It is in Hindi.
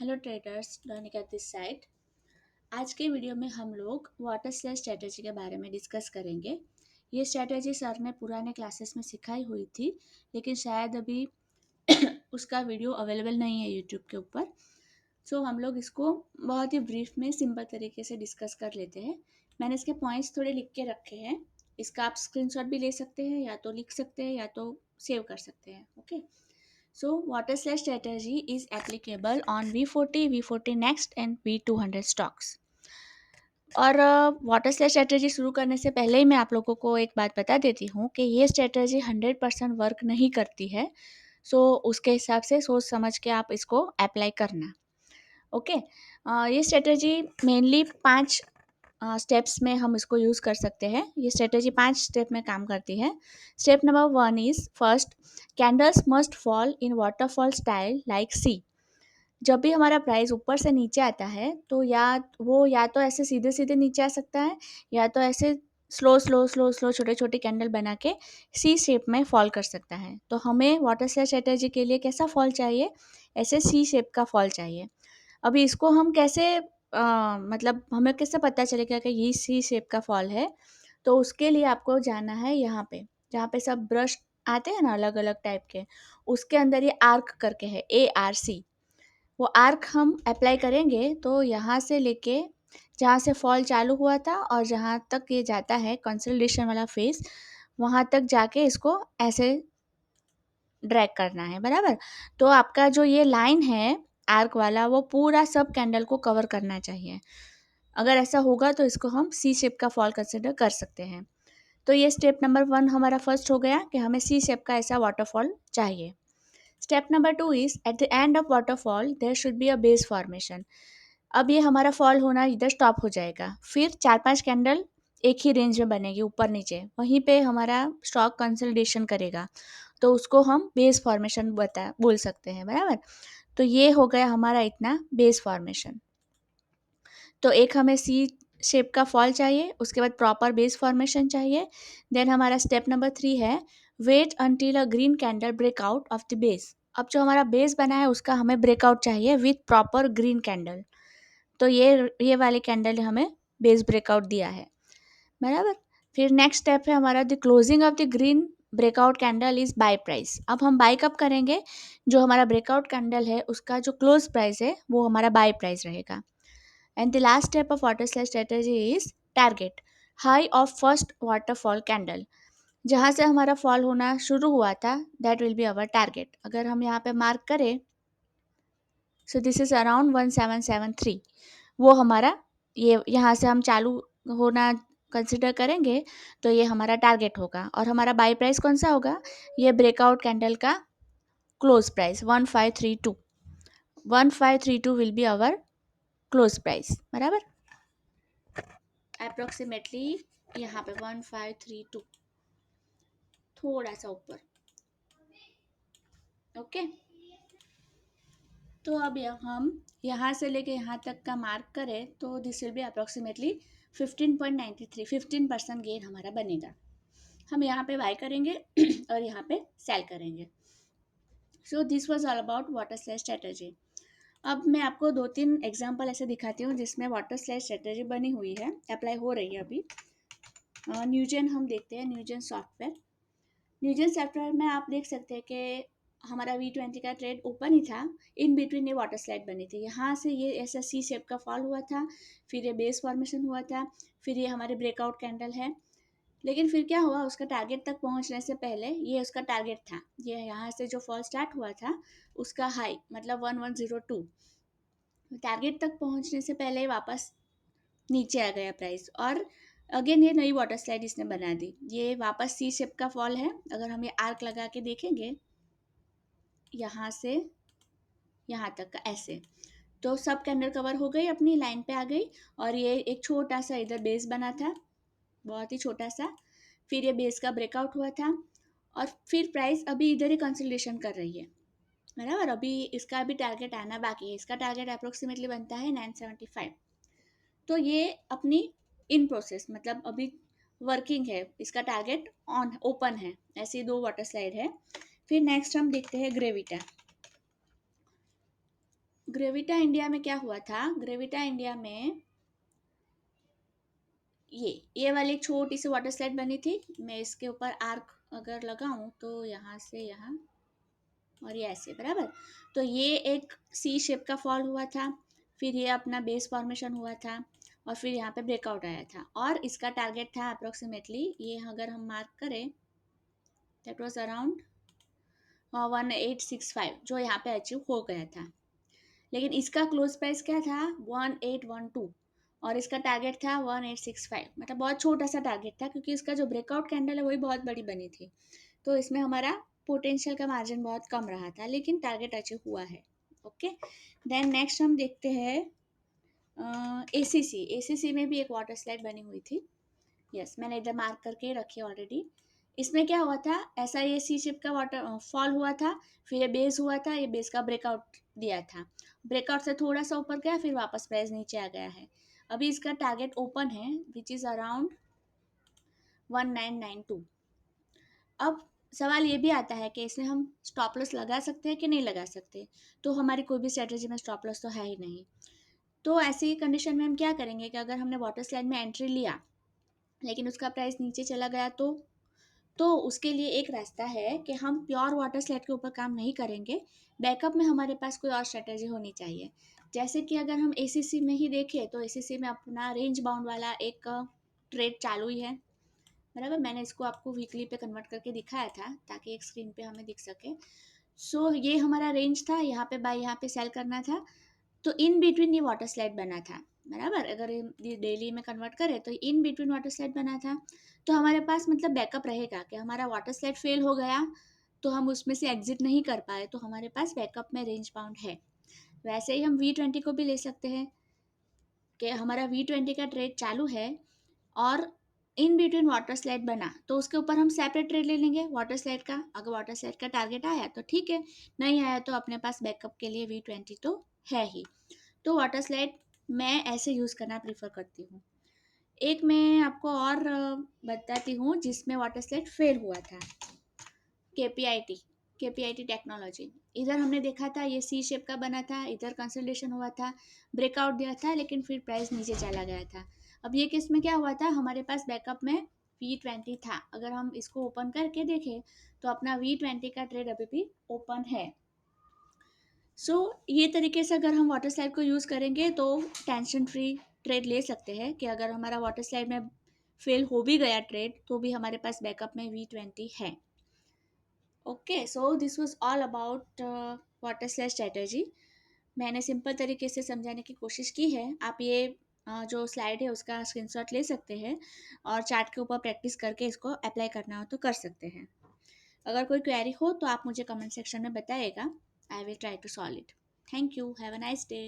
Hello traders, learning at this site. आज के वीडियो में हम लोग वाटर स्लेज स्ट्रेटेजी के बारे में डिस्कस करेंगे। ये स्ट्रेटेजी सर ने पुराने क्लासेस में सिखाई हुई थी, लेकिन शायद अभी उसका वीडियो अवेलेबल नहीं है यूट्यूब के ऊपर। सो हम लोग इसको बहुत ही ब्रीफ में सिंपल तरीके से डिस्कस कर लेते हैं। मैंने इसके पॉइंट्स थोड़े लिख के रखे हैं। इसका आप स्क्रीनशॉट भी ले सकते हैं, या तो लिख सकते हैं या तो सेव कर सकते हैं। Okay, so water slash strategy is applicable on V40, V40 Next and V200 stocks. और वाटर स्लेज स्ट्रेटजी शुरू करने से पहले ही मैं आप लोगों को एक बात बता देती हूँ कि ये स्ट्रेटजी 100% वर्क नहीं करती है। सो उसके हिसाब से सोच समझ के आप इसको अप्लाई करना। ओके, ये स्ट्रेटजी मेनली 5 स्टेप्स में हम इसको यूज़ कर सकते हैं। ये स्ट्रेटजी 5 स्टेप में काम करती है। Step number 1 is first, candles must fall in waterfall style like सी। जब भी हमारा प्राइस ऊपर से नीचे आता है तो या तो ऐसे सीधे सीधे नीचे आ सकता है, या तो ऐसे स्लो स्लो स्लो स्लो छोटे छोटे कैंडल बना के सी शेप में फॉल कर सकता है। तो हमें वाटर स्लेज स्ट्रेटजी के लिए कैसा फॉल चाहिए? ऐसे सी शेप का फॉल चाहिए। अभी इसको हम कैसे मतलब हमें कैसे पता चलेगा कि ये सी शेप का फॉल है? तो उसके लिए आपको जाना है यहाँ पे, जहाँ पे सब ब्रश आते हैं ना अलग अलग टाइप के, उसके अंदर ये आर्क करके है, ARC। वो आर्क हम अप्लाई करेंगे तो यहाँ से लेके जहाँ से फॉल चालू हुआ था और जहाँ तक ये जाता है कंसोलिडेशन वाला फेस, वहाँ तक जाके इसको ऐसे ड्रैग करना है, बराबर। तो आपका जो ये लाइन है आर्क वाला, वो पूरा सब कैंडल को कवर करना चाहिए। अगर ऐसा होगा तो इसको हम सी शेप का फॉल कंसिडर कर सकते हैं। तो ये स्टेप नंबर 1 हमारा फर्स्ट हो गया कि हमें सी शेप का ऐसा वाटरफॉल चाहिए। Step number 2 is at the end of waterfall there should be a base formation. अब ये हमारा फॉल होना इधर स्टॉप हो जाएगा, फिर 4-5 कैंडल एक ही रेंज में बनेगी ऊपर नीचे, वहीं पे हमारा स्टॉक कंसोलिडेशन करेगा, तो उसको हम बेस फॉर्मेशन बोल सकते हैं, बराबर। तो ये हो गया हमारा इतना बेस फॉर्मेशन। तो एक हमें सी शेप का फॉल चाहिए, उसके बाद प्रॉपर बेस फॉर्मेशन चाहिए। देन हमारा स्टेप नंबर 3 है wait until a green candle breakout of the base. अब जो हमारा बेस बना है उसका हमें ब्रेकआउट चाहिए विथ प्रॉपर ग्रीन कैंडल। तो ये वाले कैंडल हमें बेस ब्रेकआउट दिया है, बराबर। फिर नेक्स्ट स्टेप है हमारा the closing of the green breakout candle is by price. अब हम बाय कब करेंगे? जो हमारा ब्रेकआउट कैंडल है उसका जो क्लोज प्राइस है वो हमारा बाय प्राइस रहेगा। And the last step of water slide strategy is target high of first waterfall candle। जहाँ से हमारा फॉल होना शुरू हुआ था that will be our target। अगर हम यहाँ पे मार्क करें, so this is around 1773, वो हमारा ये यहाँ से हम चालू होना कंसिडर करेंगे तो ये हमारा टारगेट होगा। और हमारा बाई प्राइस कौन सा होगा? ये ब्रेकआउट कैंडल का close price 1532। 1532 will be our close price, बराबर। अप्रोक्सीमेटली यहाँ पे 1532, थोड़ा सा ऊपर। ओके, तो अब हम यहाँ से लेके यहाँ तक का मार्क करें तो this will be approximately 15.93, 15% gain हमारा बनेगा। हम यहाँ पे बाय करेंगे और यहाँ पे सेल करेंगे। So this was all about water sledge strategy. अब मैं आपको 2-3 एग्जांपल ऐसे दिखाती हूँ जिसमें वाटर स्लेज स्ट्रेटजी बनी हुई है, अप्लाई हो रही है अभी। न्यूजन हम देखते हैं, न्यूजन सॉफ्टवेयर। न्यूजन सॉफ्टवेयर में आप देख सकते हैं कि हमारा V20 का ट्रेड ओपन ही था, इन बिटवीन ये वाटर स्लाइड बनी थी। यहाँ से ये ऐसा सी शेप का फॉल हुआ था, फिर ये बेस फॉर्मेशन हुआ था, फिर ये हमारे ब्रेकआउट कैंडल है। लेकिन फिर क्या हुआ, उसका टारगेट तक पहुँचने से पहले, ये उसका टारगेट था, ये यहाँ से जो फॉल स्टार्ट हुआ था उसका हाई मतलब 1102, टारगेट तक पहुँचने से पहले वापस नीचे आ गया प्राइस। और अगेन ये नई वाटर स्लाइड इसने बना दी, ये वापस सी शेप का फॉल है। अगर हम ये आर्क लगा के देखेंगे यहाँ से यहाँ तक का ऐसे, तो सब कैंडल कवर हो गई, अपनी लाइन पे आ गई। और ये एक छोटा सा इधर बेस बना था, बहुत ही छोटा सा, फिर ये बेस का ब्रेकआउट हुआ था, और फिर प्राइस अभी इधर ही कंसोलिडेशन कर रही है, बराबर। अभी इसका भी टारगेट आना बाकी है, इसका टारगेट अप्रोक्सीमेटली बनता है 975। तो ये अपनी इन प्रोसेस मतलब अभी वर्किंग है, इसका टारगेट ऑन ओपन है। ऐसी 2 वाटर स्लाइड है। फिर नेक्स्ट हम देखते हैं ग्रेविटा। ग्रेविटा इंडिया में क्या हुआ था, ग्रेविटा इंडिया में ये वाली एक छोटी सी वाटर स्लाइड बनी थी। मैं इसके ऊपर आर्क अगर लगाऊं तो यहाँ से यहाँ और ये ऐसे बराबर। तो ये एक सी शेप का फॉल हुआ था, फिर ये अपना बेस फॉर्मेशन हुआ था और फिर यहाँ पे ब्रेकआउट आया था। और इसका टारगेट था अप्रोक्सीमेटली, ये अगर हम मार्क करें, दैट वाज अराउंड 1865, जो यहाँ पे अचीव हो गया था। लेकिन इसका क्लोज प्राइस क्या था, 1812, और इसका टारगेट था 1865। मतलब बहुत छोटा सा टारगेट था, क्योंकि इसका जो ब्रेकआउट कैंडल है वही बहुत बड़ी बनी थी। तो इसमें हमारा पोटेंशियल का मार्जिन बहुत कम रहा था, लेकिन टारगेट अचीव हुआ है। ओके, देन नेक्स्ट हम देखते हैं एसीसी। एसीसी में भी एक वाटर स्लाइड बनी हुई थी। यस, मैंने इधर मार्क करके रखी ऑलरेडी। इसमें क्या हुआ था, ऐसा ये सी शिप का वाटर फॉल हुआ था, फिर ये बेस हुआ था, ये बेस का ब्रेकआउट दिया था, ब्रेकआउट से थोड़ा सा ऊपर गया, फिर वापस प्राइस नीचे आ गया है। अभी इसका टारगेट ओपन है विच इज़ अराउंड 1992। अब सवाल ये भी आता है कि इसमें हम स्टॉप लॉस लगा सकते हैं कि नहीं लगा सकते। तो हमारी कोई भी स्ट्रेटजी में स्टॉप लॉस तो है ही नहीं। तो ऐसी कंडीशन में हम क्या करेंगे कि अगर हमने वाटर स्लाइड में एंट्री लिया लेकिन उसका प्राइस नीचे चला गया, तो उसके लिए एक रास्ता है कि हम प्योर वाटर स्लाइड के ऊपर काम नहीं करेंगे। बैकअप में हमारे पास कोई और स्ट्रेटजी होनी चाहिए। जैसे कि अगर हम एसीसी में ही देखें, तो एसीसी में अपना रेंज बाउंड वाला एक ट्रेड चालू ही है, बराबर। मैंने इसको आपको वीकली पे कन्वर्ट करके दिखाया था ताकि एक स्क्रीन पे हमें दिख सके। सो ये हमारा रेंज था, यहाँ पे बाय यहाँ पे सेल करना था। तो इन बिटवीन ये वाटर स्लाइड बना था, बराबर। अगर ये डेली में कन्वर्ट करें तो इन बिटवीन वाटर स्लाइड बना था। तो हमारे पास मतलब बैकअप रहेगा कि हमारा वाटर स्लाइड फेल हो गया तो हम उसमें से एग्जिट नहीं कर पाए, तो हमारे पास बैकअप में रेंज बाउंड है। वैसे ही हम V20 को भी ले सकते हैं कि हमारा V20 का ट्रेड चालू है और इन बिटवीन वाटर स्लाइड बना, तो उसके ऊपर हम सेपरेट ट्रेड ले लेंगे वाटर स्लाइड का। अगर वाटर स्लाइड का टारगेट आया तो ठीक है, नहीं आया तो अपने पास बैकअप के लिए V20 तो है ही। तो वाटर स्लाइड मैं ऐसे यूज़ करना प्रीफर करती हूँ। एक मैं आपको और बताती हूँ जिसमें वाटर स्लाइड फेल हुआ था। KPIT, KPIT technology. इधर हमने देखा था ये सी शेप का बना था, इधर कंसोलिडेशन हुआ था, ब्रेकआउट दिया था, लेकिन फिर प्राइस नीचे चला गया था। अब ये केस में क्या हुआ था, हमारे पास बैकअप में V20 था। अगर हम इसको ओपन करके देखें तो अपना V20 का ट्रेड अभी भी ओपन है। सो ये तरीके से अगर हम वाटर स्लाइड को यूज़ करेंगे तो टेंशन फ्री ट्रेड ले सकते हैं कि अगर हमारा वाटर स्लाइड में फेल हो भी गया ट्रेड तो भी हमारे पास बैकअप में V20 है। Okay, so this was all about water slide strategy. मैंने सिंपल तरीके से समझाने की कोशिश की है। आप ये जो स्लाइड है उसका स्क्रीनशॉट ले सकते हैं और चार्ट के ऊपर प्रैक्टिस करके इसको अप्लाई करना हो तो कर सकते हैं। अगर कोई क्वेरी हो तो आप मुझे कमेंट सेक्शन में बताइएगा। I will try to solve it. Thank you, have a nice day.